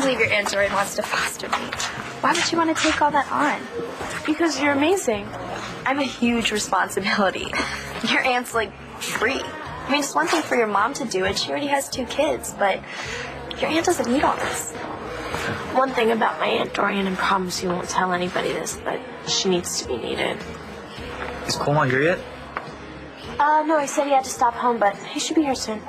believe your Aunt Doreen wants to foster me. Why would you want to take all that on? Because you're amazing. I have a huge responsibility. Your aunt's like free. I mean, it's one thing for your mom to do it. She already has 2 kids, but your aunt doesn't need all this. One thing about my Aunt Dorian, and promise you won't tell anybody this, but she needs to be needed. Is Cole not here yet? No, he said he had to stop home, but he should be here soon.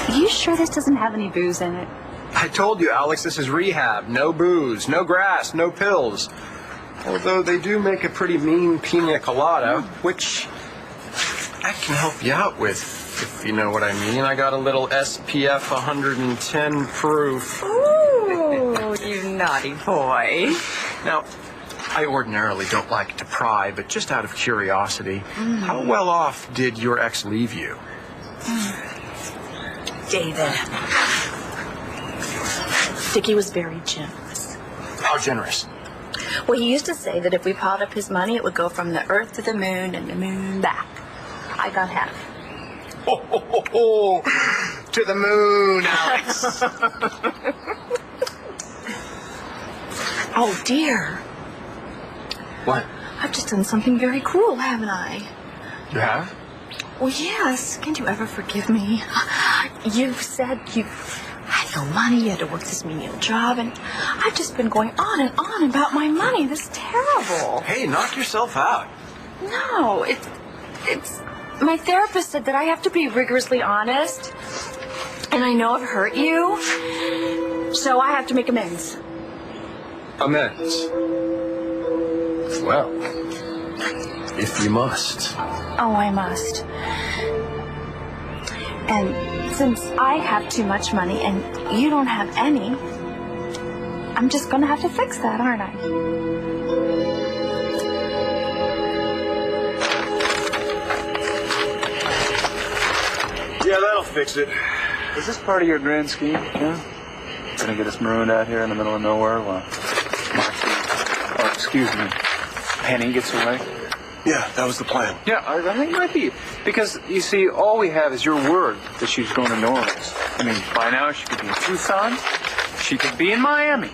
Are you sure this doesn't have any booze in it? I told you, Alex, this is rehab. No booze, no grass, no pills. Although they do make a pretty mean pina colada, which I can help you out with, if you know what I mean. I got a little SPF 110 proof. Ooh, you naughty boy. Now, I ordinarily don't like to pry, but just out of curiosity, how well off did your ex leave you? David. Dickie was very generous. How generous? Well, he used to say that if we piled up his money, it would go from the earth to the moon and the moon back. I got half. Ho, ho, ho, ho. To the moon, Alex. Oh, dear. What? I've just done something very cruel, haven't I? You have? Well, yes. Can't you ever forgive me? You said you had no money, you had to work this menial job, and I've just been going on and on about my money. This is terrible. Hey, knock yourself out. No, it's... My therapist said that I have to be rigorously honest, and I know I've hurt you, so I have to make amends. Amends? Well, if you must. Oh, I must. And since I have too much money and you don't have any, I'm just going to have to fix that, aren't I? Yeah, that'll fix it. Is this part of your grand scheme? Yeah? Gonna get us marooned out here in the middle of nowhere while Marcy, oh, excuse me, Penny gets away? Yeah, that was the plan. Yeah, I think it might be. Because, you see, all we have is your word that she's going to New Orleans. I mean, by now she could be in Tucson. She could be in Miami.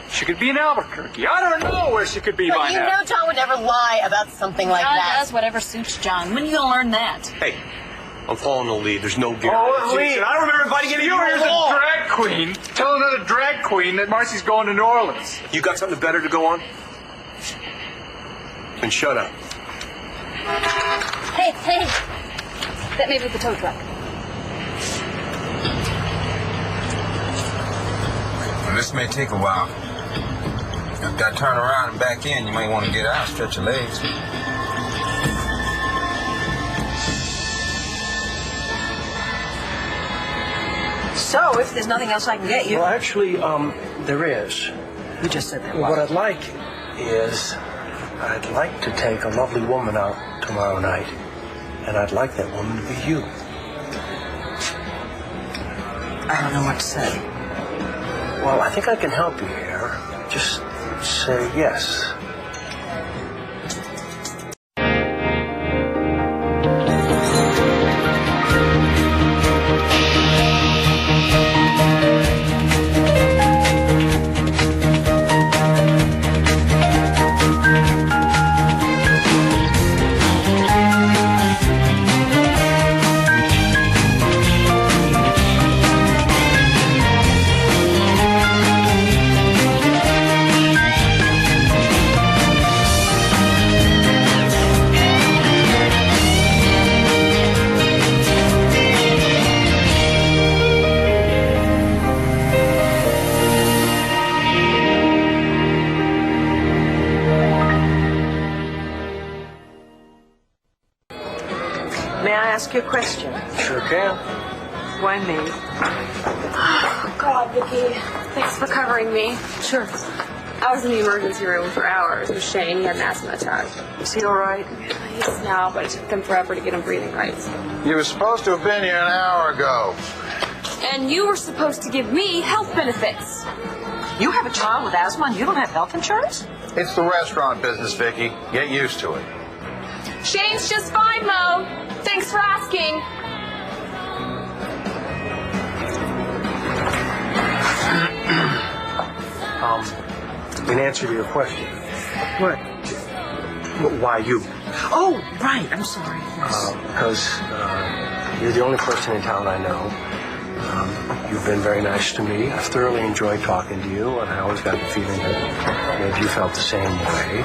She could be in Albuquerque. I don't know where she could be by now. You know John would never lie about something like John that. does whatever suits John. When are you going to learn that? Hey, I'm following the lead. There's no guarantee. Oh, lead. I don't remember inviting you to You your here's a wall. drag queen. Tell another drag queen that Marcy's going to New Orleans. You got something better to go on? Then shut up. Hey. That may be the tow truck. Well, this may take a while. If I turn around and back in, you might want to get out, stretch your legs. So, if there's nothing else I can get you... Well, actually, there is. You just said that. What I'd like is, I'd like to take a lovely woman out tomorrow night, and I'd like that woman to be you. I don't know what to say. Well, I think I can help you here. Just say yes. May I ask you a question? Sure can. Why me? God, Vicki. Thanks for covering me. Sure. I was in the emergency room for hours with Shane. He had an asthma attack. Is he all right? He's now, but it took them forever to get him breathing right. You were supposed to have been here an hour ago. And you were supposed to give me health benefits. You have a child with asthma and you don't have health insurance? It's the restaurant business, Vicky. Get used to it. Shane's just fine, Mo. Thanks for asking. In answer to your question, What? why you? Oh, right. I'm sorry. Yes. Because you're the only person in town I know. You've been very nice to me. I've thoroughly enjoyed talking to you, and I always got the feeling that maybe you felt the same way.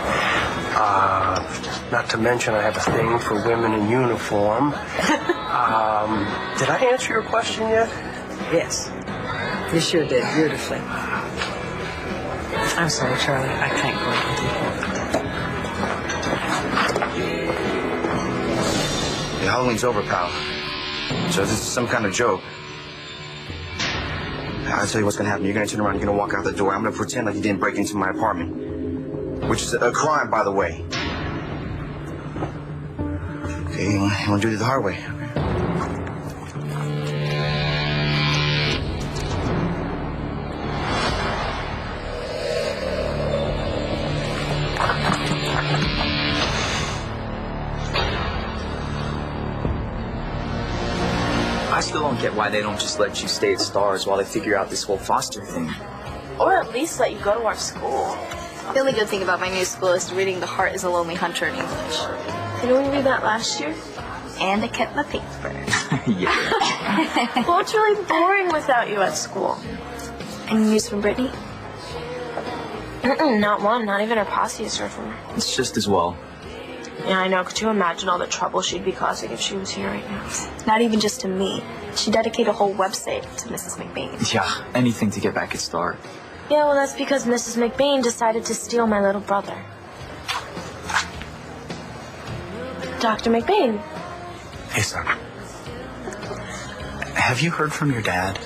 Not to mention I have a thing for women in uniform. Did I answer your question yet? Yes. You sure did. Beautifully. I'm sorry, Charlie. I can't go with you. The Halloween's over, pal. So this is some kind of joke. I'll tell you what's gonna happen. You're gonna turn around, you're gonna walk out the door. I'm gonna pretend like you didn't break into my apartment. Which is a crime, by the way. Okay, you wanna do it the hard way? I still don't get why they don't just let you stay at Stars while they figure out this whole foster thing. Or at least let you go to our school. The only good thing about my new school is reading The Heart is a Lonely Hunter in English. Didn't we read that last year? And I kept my paper. Yeah. Well, it's really boring without you at school. Any news from Brittany? Not one. Not even her posse is heard from her. It's just as well. Yeah, I know. Could you imagine all the trouble she'd be causing if she was here right now? Not even just to me. She dedicated a whole website to Mrs. McBain. Yeah, anything to get back at Star. Yeah, well, that's because Mrs. McBain decided to steal my little brother. Dr. McBain. Hey, son. Have you heard from your dad?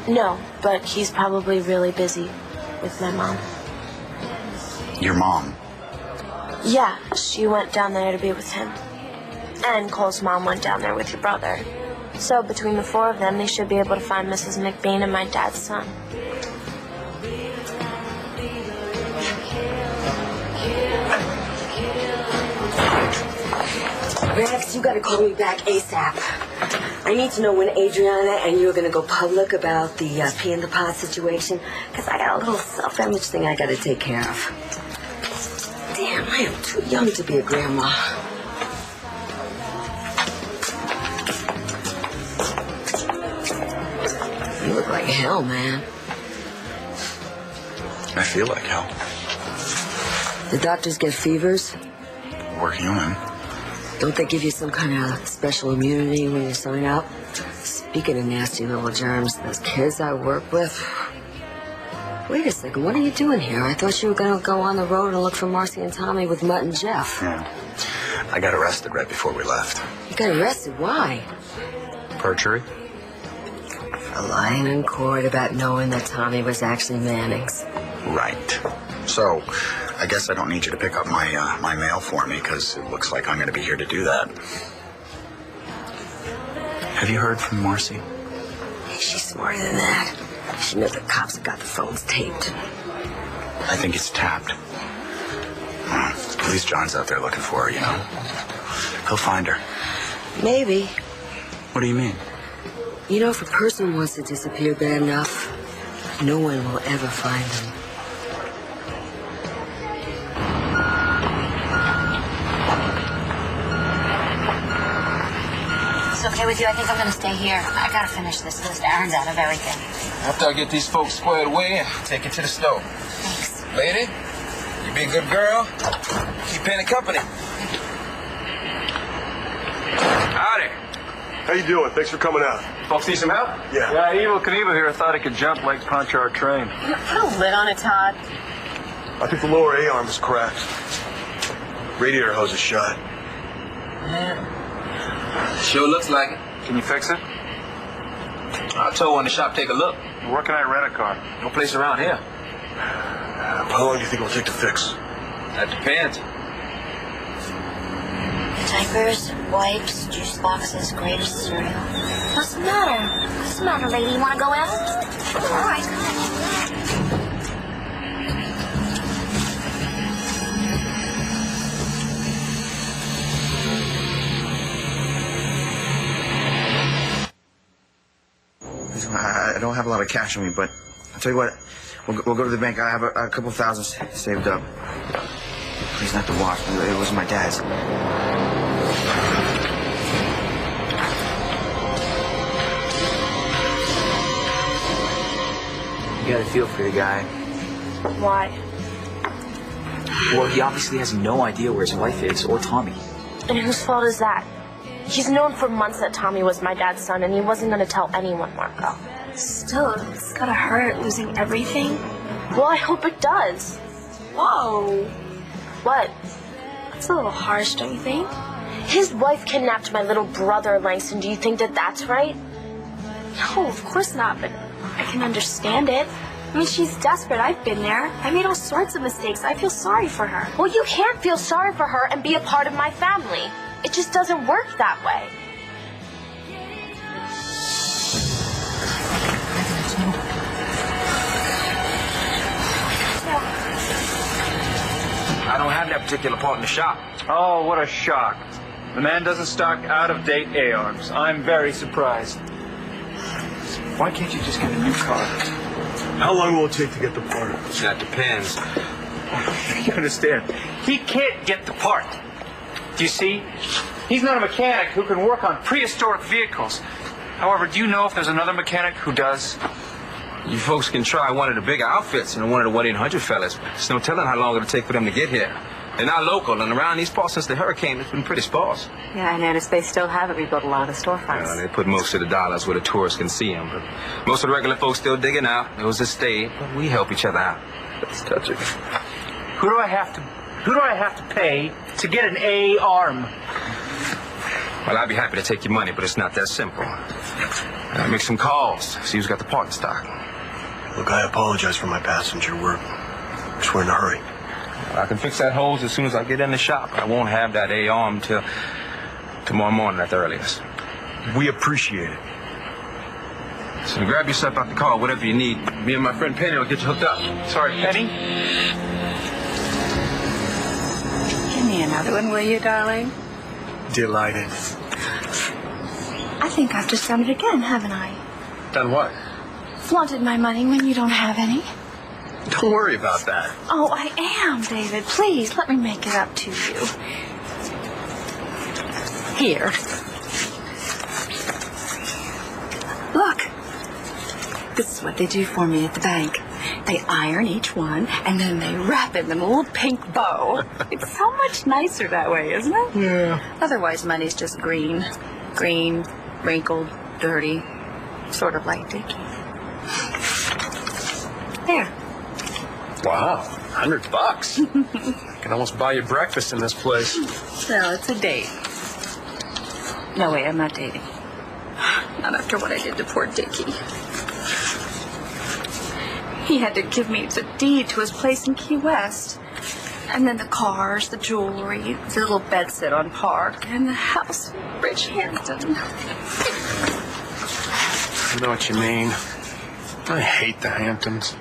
No, but he's probably really busy with my mom. Your mom? Yeah, she went down there to be with him. And Cole's mom went down there with your brother. So between the four of them, they should be able to find Mrs. McBain and my dad's son. Rex, you gotta call me back ASAP. I need to know when Adriana and you are gonna go public about the pee in the pod situation, because I got a little self-image thing I gotta take care of. Damn, I am too young to be a grandma. You look like hell, man. I feel like hell. The doctors get fevers? We're human. Don't they give you some kind of special immunity when you sign up? Speaking of nasty little germs, those kids I work with... Wait a second, what are you doing here? I thought you were going to go on the road and look for Marcy and Tommy with Mutt and Jeff. Yeah. I got arrested right before we left. You got arrested? Why? Perjury? For lying in court about knowing that Tommy was actually Manning's. Right. So, I guess I don't need you to pick up my mail for me, because it looks like I'm going to be here to do that. Have you heard from Marcy? She's smarter than that. She knows the cops have got the phones taped. I think it's tapped. At least John's out there looking for her, you know. He'll find her. Maybe. What do you mean? You know, if a person wants to disappear bad enough, no one will ever find them. It's okay with you? I think I'm going to stay here. I got to finish this list. Aaron's out of everything. After I get these folks squared away, I'll take you to the store. Thanks. Lady, you be a good girl. Keep Penny company. Howdy. How you doing? Thanks for coming out. Folks need some help? Yeah. Yeah, Evil Knievel here thought he could jump like punch our train. Put a lid on it, Todd. I think the lower A-arm is cracked. Radiator hose is shot. Sure looks like it. Can you fix it? I'll told one in the shop take a look. Where can I rent a car? No place around here. How long do you think it'll take to fix? That depends. Diapers, wipes, juice boxes, grated cereal. What's the matter? What's the matter, lady? You want to go out? All right, come on. I don't have a lot of cash on me, but I'll tell you what, we'll go to the bank. I have a couple thousand saved up. Please, not the watch. It was my dad's. You got a feel for your guy. Why? Well, he obviously has no idea where his wife is, or Tommy. And whose fault is that? He's known for months that Tommy was my dad's son, and he wasn't going to tell anyone, Marco. Still, it's gotta hurt losing everything. Well, I hope it does. Whoa. What? That's a little harsh, don't you think? His wife kidnapped my little brother, Langston. Do you think that that's right? No, of course not, but I can understand it. I mean, she's desperate. I've been there. I made all sorts of mistakes. I feel sorry for her. Well, you can't feel sorry for her and be a part of my family. It just doesn't work that way. I don't have that particular part in the shop. Oh, what a shock. The man doesn't stock out-of-date A-arms. I'm very surprised. Why can't you just get a new car? How long will it take to get the part? That depends. You understand? He can't get the part. Do you see? He's not a mechanic who can work on prehistoric vehicles. However, do you know if there's another mechanic who does? You folks can try one of the bigger outfits and one of the 1-800 fellas. There's no telling how long it'll take for them to get here. They're not local, and around these parts since the hurricane, it's been pretty sparse. Yeah, I noticed they still haven't rebuilt a lot of the storefronts. They put most of the dollars where the tourists can see them, but most of the regular folks still digging out. It was a stay, but we help each other out. Let's touch it. Who do I have to pay to get an A-arm? Well, I'd be happy to take your money, but it's not that simple. Make some calls, see who's got the part in stock. Look, I apologize for my passenger. We're in a hurry. I can fix that hose as soon as I get in the shop. I won't have that A-arm till tomorrow morning at the earliest. We appreciate it. So grab yourself out the car, whatever you need. Me and my friend Penny will get you hooked up. Sorry, Penny? Give me another one, will you, darling? Delighted. I think I've just done it again, haven't I? Done what? Flaunted my money when you don't have any. Don't worry about that. Oh, I am, David. Please, let me make it up to you. Here. Look. This is what they do for me at the bank. They iron each one, and then they wrap it in a little pink bow. It's so much nicer that way, isn't it? Yeah. Otherwise, money's just green. Green, wrinkled, dirty. Sort of like Dickie. There. Wow, $100. Can almost buy you breakfast in this place. Well, it's a date. No, wait, I'm not dating. Not after what I did to poor Dickie. He had to give me the deed to his place in Key West. And then the cars, the jewelry, the little bedsit on Park, and the house in Bridgehampton. I know what you mean. I hate the Hamptons.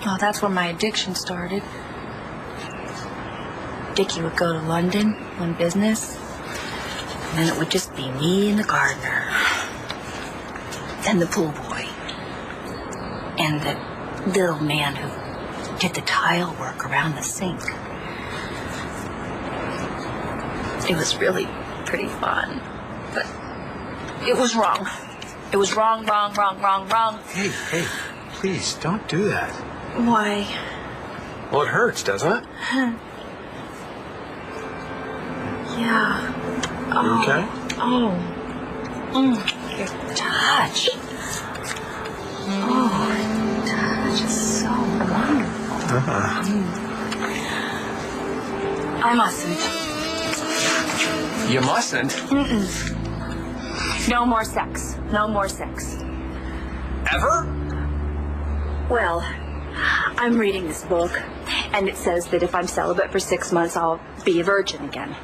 Well, that's where my addiction started. Dickie would go to London on business, and then it would just be me and the gardener, then the pool boy, and the little man who did the tile work around the sink. It was really pretty fun, but it was wrong. It was wrong. Hey, please, don't do that. Why? Well, it hurts, doesn't it? Yeah. You okay? Oh. Your touch. Oh, your touch is so wonderful. I mustn't. You mustn't? No more sex. No more sex. Ever? Well, I'm reading this book, and it says that if I'm celibate for 6 months, I'll be a virgin again.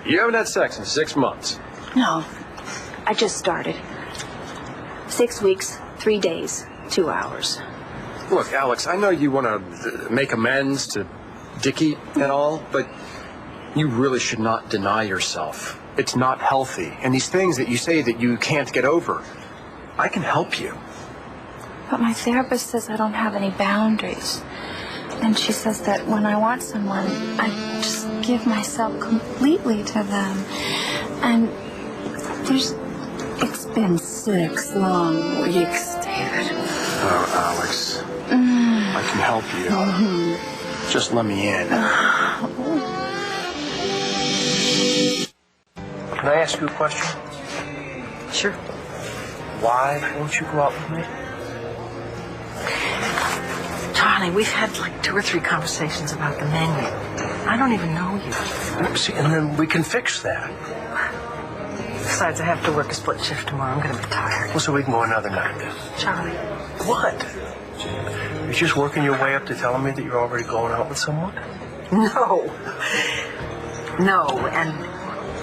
You haven't had sex in 6 months. No, I just started. 6 weeks, 3 days, 2 hours. Look, Alex, I know you want to make amends to Dickie and all, but you really should not deny yourself. It's not healthy. And these things that you say that you can't get over, I can help you. But my therapist says I don't have any boundaries. And she says that when I want someone, I just give myself completely to them. And it's been 6 long weeks, David. Oh, Alex, I can help you. Mm-hmm. Just let me in. Can I ask you a question? Sure. Why won't you go out with me? Charlie, we've had like 2 or 3 conversations about the menu. I don't even know you. See, and then we can fix that. Besides, I have to work a split shift tomorrow. I'm going to be tired. Well, so we can go another night then. Charlie. What? You're just working your way up to telling me that you're already going out with someone? No. No, and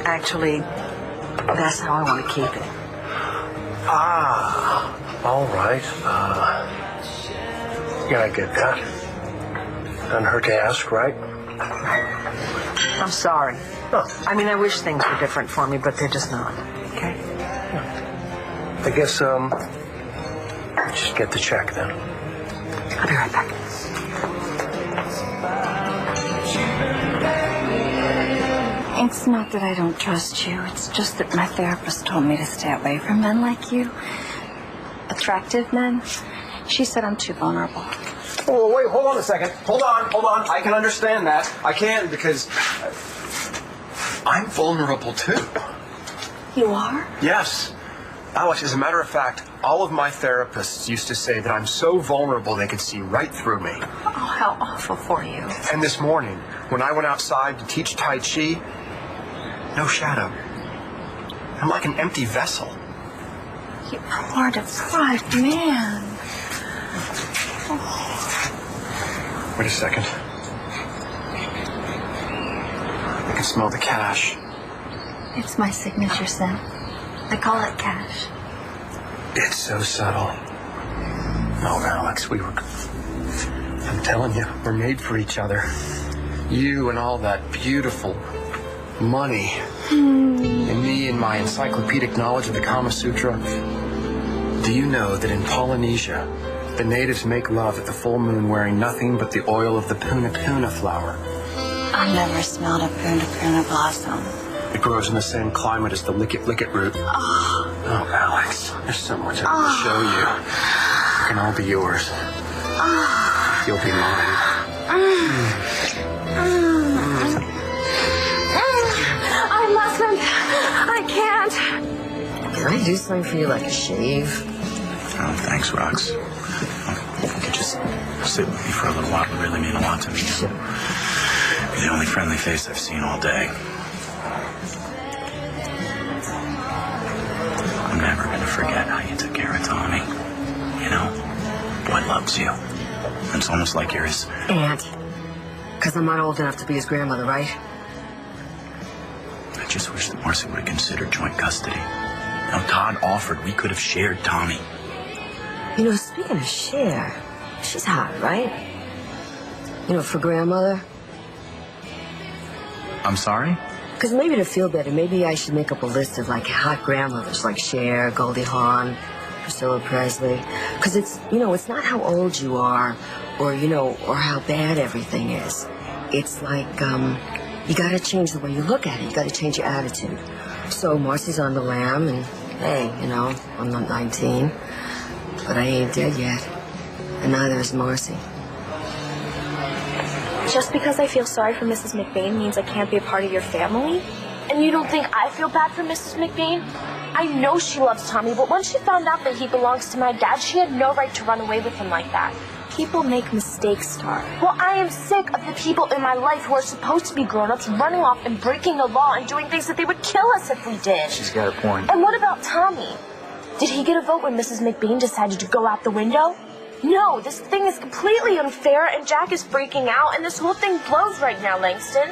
actually, that's how I want to keep it. Ah, all right. Yeah, I get that. Doesn't hurt to ask, right? I'm sorry. Oh. I mean, I wish things were different for me, but they're just not. Okay? I guess, just get the check then. I'll be right back. It's not that I don't trust you. It's just that my therapist told me to stay away from men like you. Attractive men. She said I'm too vulnerable. Oh, wait, hold on a second. Hold on. I can understand that. I can because I'm vulnerable too. You are? Yes. Alex, as a matter of fact, all of my therapists used to say that I'm so vulnerable they could see right through me. Oh, how awful for you. And this morning, when I went outside to teach Tai Chi, no shadow. I'm like an empty vessel. You poor deprived man. Oh. Wait a second. I can smell the cash. It's my signature scent. I call it cash. It's so subtle. Oh, Alex, I'm telling you, we're made for each other. You and all that beautiful money. And me and my encyclopedic knowledge of the Kama Sutra. Do you know that in Polynesia, the natives make love at the full moon wearing nothing but the oil of the puna puna flower? I've never smelled a puna puna blossom. It grows in the same climate as the licket root. Oh, Alex, there's so much I want to show you. It can all be yours. You'll be mine. I mustn't. I can't. Can I do something for you, like a shave? Oh, thanks, Rox. If you could just sit with me for a little while, it would really mean a lot to me. You're the only friendly face I've seen all day. I'm never going to forget how you took care of Tommy. You know, boy loves you. It's almost like you're his aunt. Because I'm not old enough to be his grandmother, right? I just wish that Marcy would have considered joint custody. Now, Todd offered we could have shared Tommy. You know, speaking of share, she's hot, right? You know, for grandmother. I'm sorry? Because maybe to feel better, maybe I should make up a list of, like, hot grandmothers, like Cher, Goldie Hawn, Priscilla Presley. Because it's, you know, it's not how old you are or, you know, or how bad everything is. It's like, you got to change the way you look at it. You got to change your attitude. So Marcy's on the lam, and, hey, you know, I'm not 19. But I ain't dead yet. And neither is Marcy. Just because I feel sorry for Mrs. McBain means I can't be a part of your family? And you don't think I feel bad for Mrs. McBain? I know she loves Tommy, but once she found out that he belongs to my dad, she had no right to run away with him like that. People make mistakes, Star. Well, I am sick of the people in my life who are supposed to be grown-ups running off and breaking the law and doing things that they would kill us if we did. She's got a point. And what about Tommy? Did he get a vote when Mrs. McBean decided to go out the window? No, this thing is completely unfair, and Jack is freaking out, and this whole thing blows right now, Langston.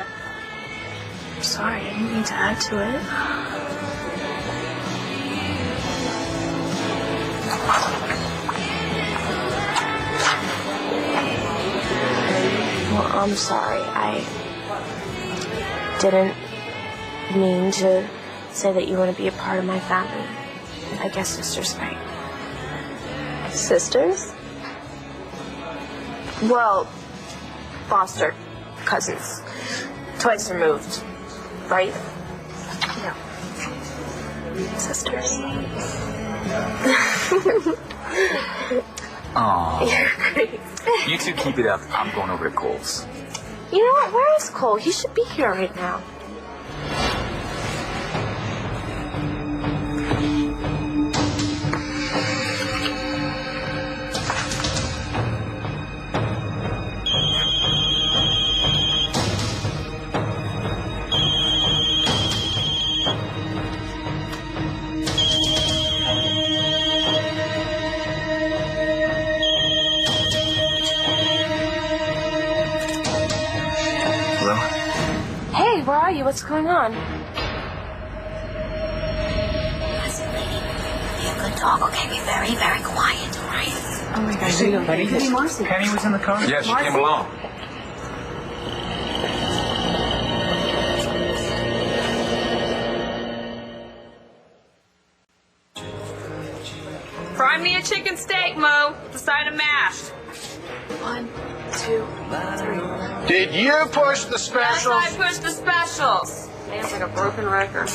I'm sorry, I didn't mean to add to it. Well, I'm sorry. I didn't mean to say that you want to be a part of my family. I guess sister's right. Sisters? Well, foster cousins. Twice removed, right? No. Sisters. Aw. You're great. You two keep it up. I'm going over to Cole's. You know what? Where is Cole? He should be here right now. Hey, where are you? What's going on? Listen, lady, be a good dog, okay? Be very, very quiet, all right? Oh my gosh, See, Penny Penny was in the car? Yeah, she came along. Fry me a chicken steak, Mo, with a side of mashed. 1, 2, 3. Did you push the Yes, I pushed the specials. Sounds like a broken record.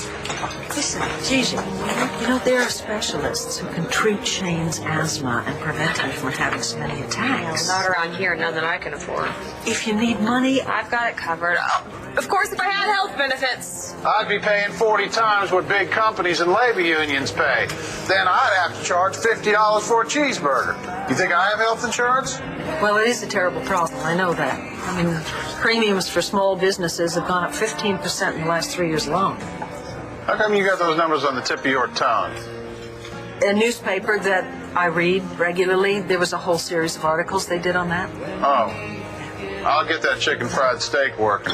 Listen, Gigi, you know, there are specialists who can treat Shane's asthma and prevent him from having so many attacks. Not around here, none that I can afford. If you need money, I've got it covered. Oh, of course, if I had health benefits. I'd be paying 40 times what big companies and labor unions pay. Then I'd have to charge $50 for a cheeseburger. You think I have health insurance? well, it is a terrible problem. I know that. I mean, premiums for small businesses have gone up 15% in the last 3 years alone. How come you got those numbers on the tip of your tongue? A newspaper that I read regularly, there was a whole series of articles they did on that. Oh, I'll get that chicken fried steak working,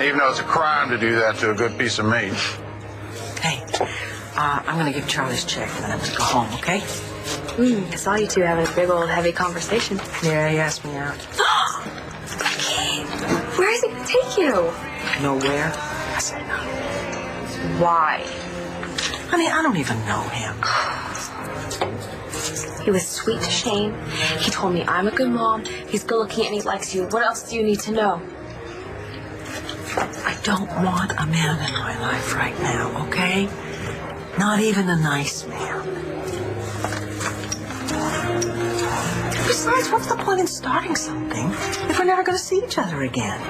even though it's a crime to do that to a good piece of meat. Hey, I'm going to give Charlie's check and then I'm going to go home, okay? I saw you two having a big old heavy conversation. Yeah, he asked me out. Where is he going to take you? Nowhere. I said no. Why? Honey, I don't even know him. He was sweet to Shane. He told me I'm a good mom. He's good looking and he likes you. What else do you need to know? I don't want a man in my life right now, okay? Not even a nice man. Besides, what's the point in starting something if we're never going to see each other again?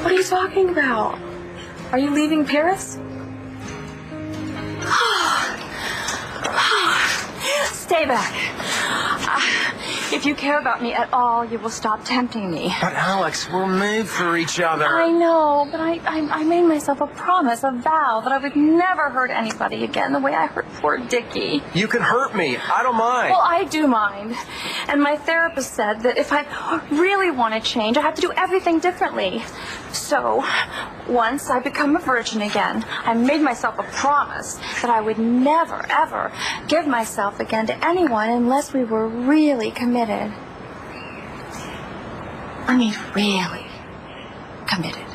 What are you talking about? Are you leaving Paris? Stay back. If you care about me at all, you will stop tempting me. But Alex, we're made for each other. I know, but I made myself a promise, a vow, that I would never hurt anybody again the way I hurt poor Dickie. You can hurt me. I don't mind. Well, I do mind. And my therapist said that if I really want to change, I have to do everything differently. So, once I become a virgin again, I made myself a promise that I would never, ever give myself again to anyone unless we were really committed. I mean, really committed.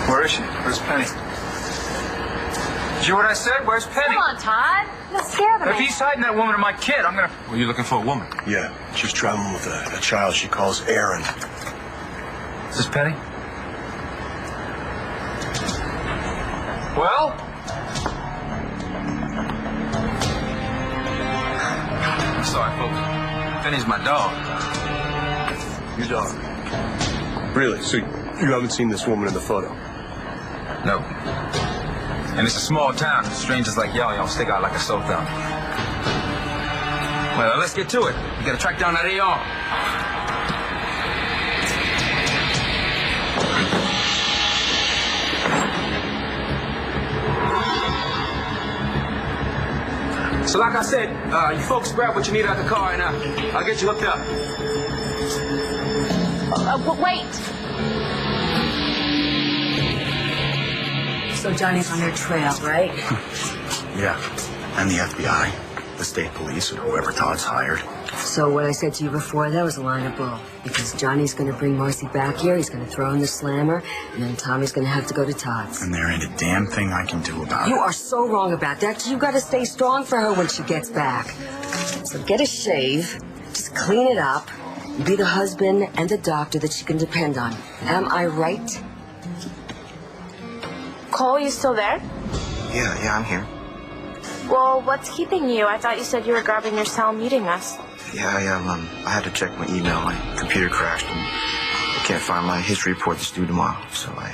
Where is she? Where's Penny? Did you hear what I said? Where's Penny? Come on, Todd. Don't scare the If man. he's hiding that woman or my kid, I'm gonna... Well, you looking for a woman? Yeah, she's traveling with a child she calls Aaron. Is this Penny? Well? I'm sorry, folks. Penny's my dog. Your dog. Really? So you haven't seen this woman in the photo? No. And it's a small town. Strangers like y'all stick out like a sore thumb. Well, let's get to it. We gotta track down that AR. So like I said, you folks grab what you need out the car and I'll get you hooked up. But wait. So Johnny's on their trail, right? Yeah, and the FBI, the state police, and whoever Todd's hired. So what I said to you before, that was a line of bull. Because Johnny's going to bring Marcy back here, he's going to throw in the slammer, and then Tommy's going to have to go to Todd's. And there ain't a damn thing I can do about it. You are so wrong about that. You got to stay strong for her when she gets back. So get a shave, just clean it up, and be the husband and the doctor that she can depend on. Am I right? Cole, you still there? Yeah, I'm here. Well, what's keeping you? I thought you said you were grabbing your cell and muting us. Yeah, I had to check my email. My computer crashed, and I can't find my history report that's due tomorrow, so I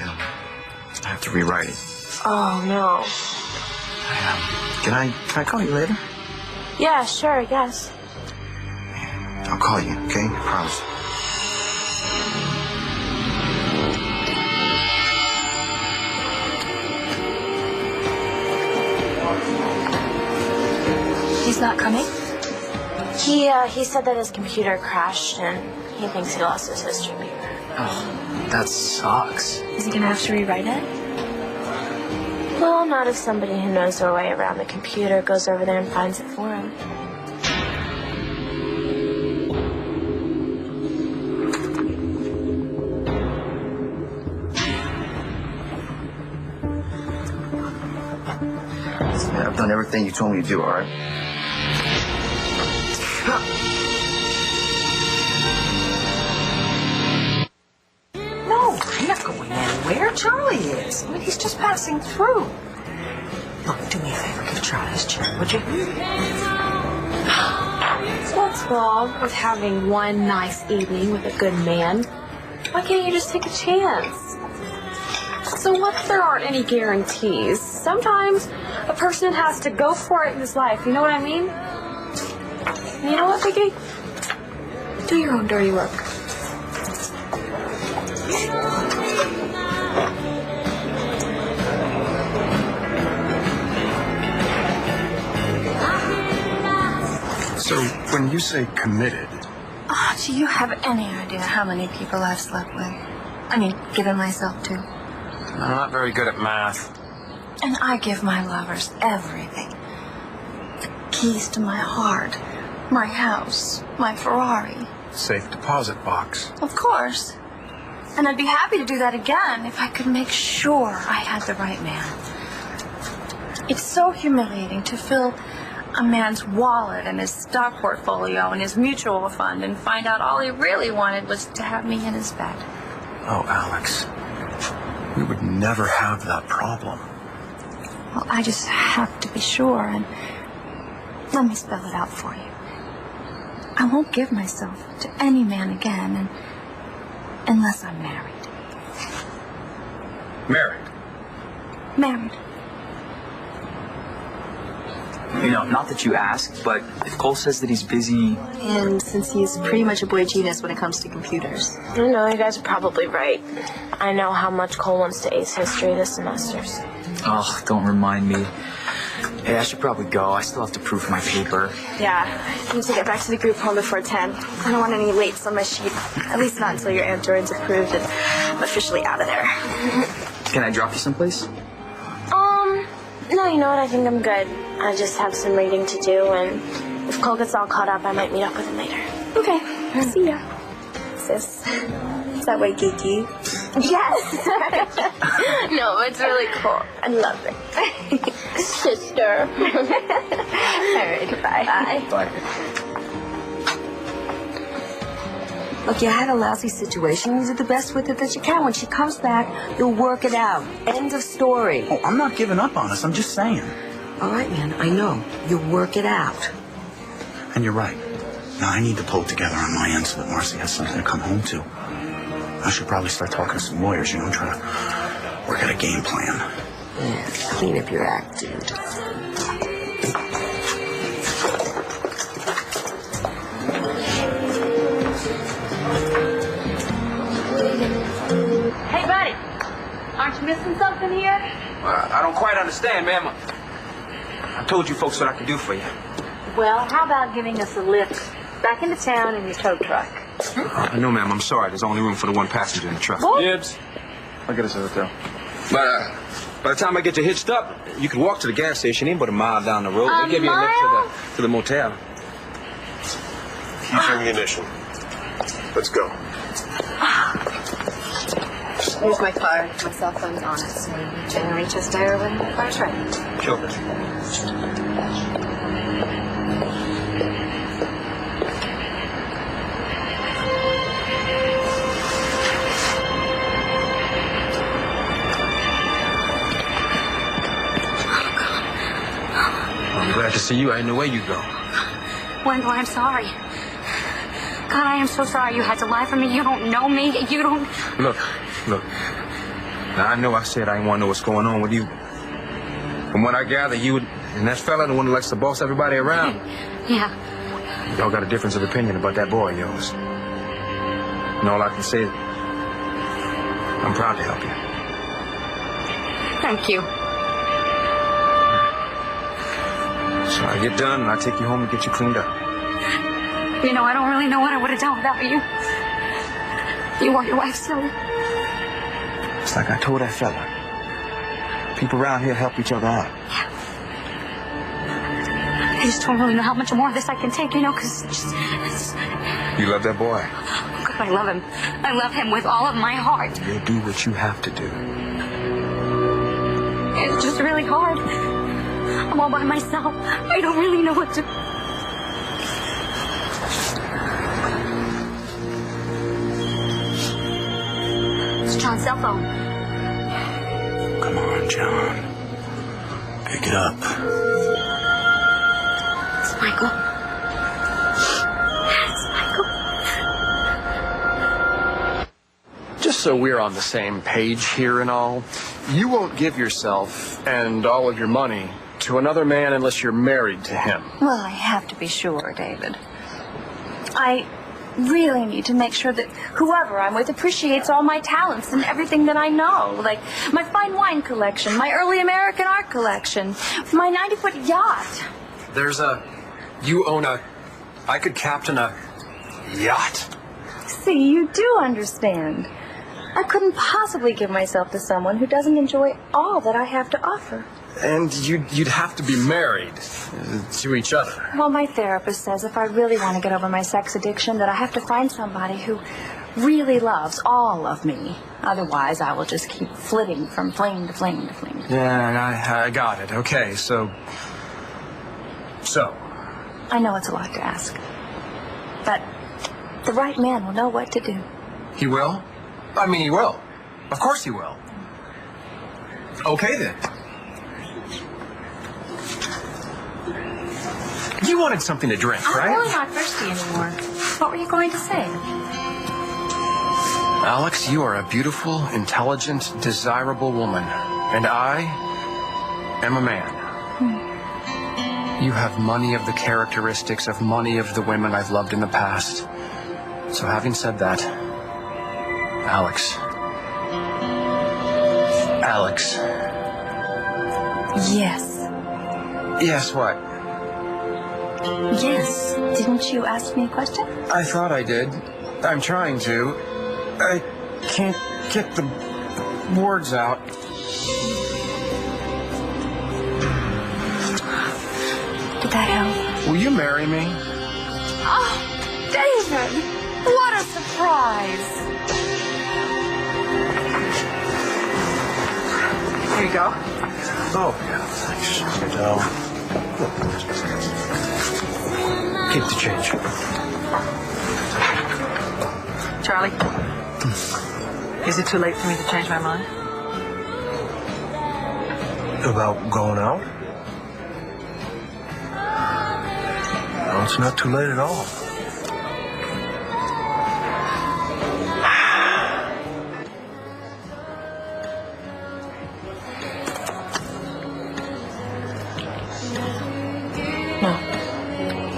have to rewrite it. Oh, no. Can I call you later? Yeah, sure, yes. I'll call you, okay? I promise. He's not coming? He said that his computer crashed and he thinks he lost his history paper. Oh, that sucks. Is he gonna have to rewrite it? Well, not if somebody who knows their way around the computer goes over there and finds it for him. I've done everything you told me to do, all right? No, I'm not going anywhere. Charlie is. I mean, he's just passing through. Look, do me a favor. Give Charlie his chair, would you? What's wrong with having one nice evening with a good man? Why can't you just take a chance? So what if there aren't any guarantees? Sometimes a person has to go for it in his life, you know what I mean? And you know what, Vicky? Do your own dirty work. So when you say committed, Oh, do you have any idea how many people I've slept with? I mean, given myself to. I'm not very good at math. And I give my lovers everything. The keys to my heart, my house, my Ferrari. safe deposit box. Of course. And I'd be happy to do that again if I could make sure I had the right man. It's so humiliating to fill a man's wallet and his stock portfolio and his mutual fund and find out all he really wanted was to have me in his bed. Oh, Alex, we would never have that problem. Well, I just have to be sure, and let me spell it out for you. I won't give myself to any man again unless I'm married. Married? Married. You know, not that you asked, but if Cole says that he's busy... And since he's pretty much a boy genius when it comes to computers. I know, you guys are probably right. I know how much Cole wants to ace history this semester. Oh, don't remind me. Hey, I should probably go. I still have to proof my paper. Yeah, I need to get back to the group home before 10. I don't want any lates on my sheet. At least not until your Android's approved and I'm officially out of there. Can I drop you someplace? No, you know what? I think I'm good. I just have some reading to do, and if Cole gets all caught up, I might meet up with him later. Okay, see ya. Sis. Is that way geeky? Yes! No, it's really cool. I love it. Sister. All right, bye. Bye. Look, you had a lousy situation. You did the best with it that you can. When she comes back, you'll work it out. End of story. Oh, I'm not giving up on us. I'm just saying. All right, man. I know. You'll work it out. And you're right. Now, I need to pull it together on my end so that Marcy has something to come home to. I should probably start talking to some lawyers, try to work out a game plan. Yeah, clean up your act, dude. Hey, buddy. Aren't you missing something here? I don't quite understand, ma'am. I told you folks what I could do for you. Well, how about giving us a lift back into town in your tow truck? No, ma'am, I'm sorry. There's only room for the one passenger in the truck. Gibbs, I'll get us a hotel. But by the time I get you hitched up, you can walk to the gas station, ain't but a mile down the road. They'll give you a lift to the motel. Keep ammunition. Let's go. Here's my card. My cell phone's on it, so you can reach us there when the car's ready. Sure. I'm glad to see you. I ain't the way you go. Wendell, I'm sorry. God, I am so sorry you had to lie for me. You don't know me. You don't... Look. Now, I know I said I didn't want to know what's going on with you. From what I gather, you and that fella, the one who likes to boss everybody around. Yeah. Y'all got a difference of opinion about that boy of yours. And all I can say is, I'm proud to help you. Thank you. So I get done and I take you home and get you cleaned up. You know, I don't really know what I would have done without you. You are your wife still. It's like I told that fella. People around here help each other out. Yeah. I just don't really know how much more of this I can take, you know, because it's... You love that boy? Oh, God, I love him. I love him with all of my heart. You'll do what you have to do. It's just really hard. I'm all by myself. I don't really know what to... It's John's cell phone. Come on, John. Pick it up. It's Michael. It's Michael. Just so we're on the same page here and all, you won't give yourself and all of your money to another man unless you're married to him. Well, I have to be sure, David. I really need to make sure that whoever I'm with appreciates all my talents and everything that I know. Like my fine wine collection, my early American art collection, my 90-foot yacht. I could captain a yacht. See, you do understand. I couldn't possibly give myself to someone who doesn't enjoy all that I have to offer. And you'd have to be married to each other. Well, my therapist says if I really want to get over my sex addiction, that I have to find somebody who really loves all of me. Otherwise, I will just keep flitting from flame to flame to flame. Yeah, I got it. Okay, so... I know it's a lot to ask. But the right man will know what to do. He will? I mean, he will. Of course he will. Okay, then. You wanted something to drink, right? I'm really not thirsty anymore. What were you going to say? Alex, you are a beautiful, intelligent, desirable woman. And I am a man. You have many of the characteristics of many of the women I've loved in the past. So having said that, Alex. Yes. Yes, what? Yes. Didn't you ask me a question? I thought I did. I'm trying to. I can't get the words out. Did that help? Will you marry me? Oh, David! What a surprise! Here you go. Oh, yeah, thanks. Keep the change. Charlie, is it too late for me to change my mind? About going out? No, it's not too late at all.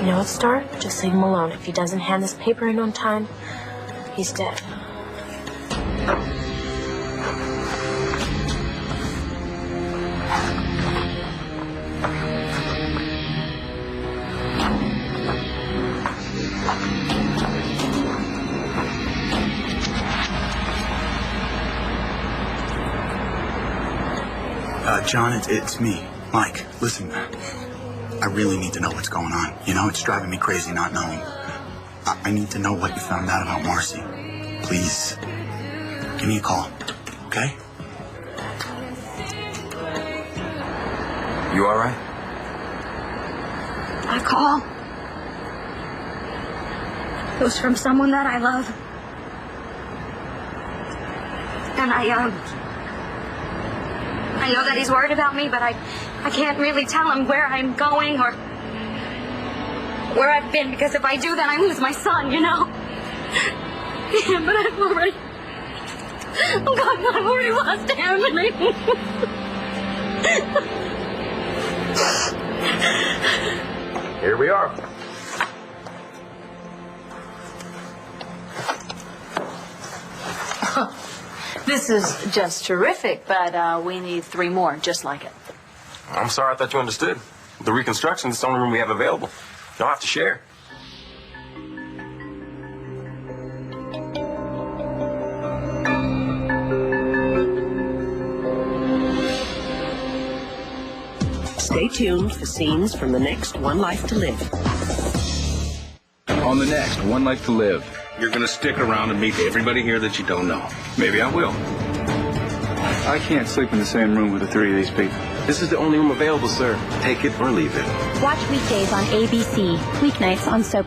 You know what, Star? Just leave him alone. If he doesn't hand this paper in on time, he's dead. John, it's me, Mike. Listen, I really need to know what's going on. You know, it's driving me crazy not knowing. I need to know what you found out about Marcy. Please, give me a call, okay? You all right? A call. It was from someone that I love. And I know that he's worried about me, but I can't really tell him where I'm going or where I've been, because if I do, then I lose my son, you know? Yeah, but I've already... Oh, God, I've already lost him, and Here we are. This is just terrific, but we need 3 more just like it. I'm sorry, I thought you understood. The reconstruction is the only room we have available. You'll have to share. Stay tuned for scenes from the next One Life to Live. On the next One Life to Live, you're going to stick around and meet everybody here that you don't know. Maybe I will. I can't sleep in the same room with the 3 of these people. This is the only room available, sir. Take it or leave it. Watch weekdays on ABC, weeknights on Soap.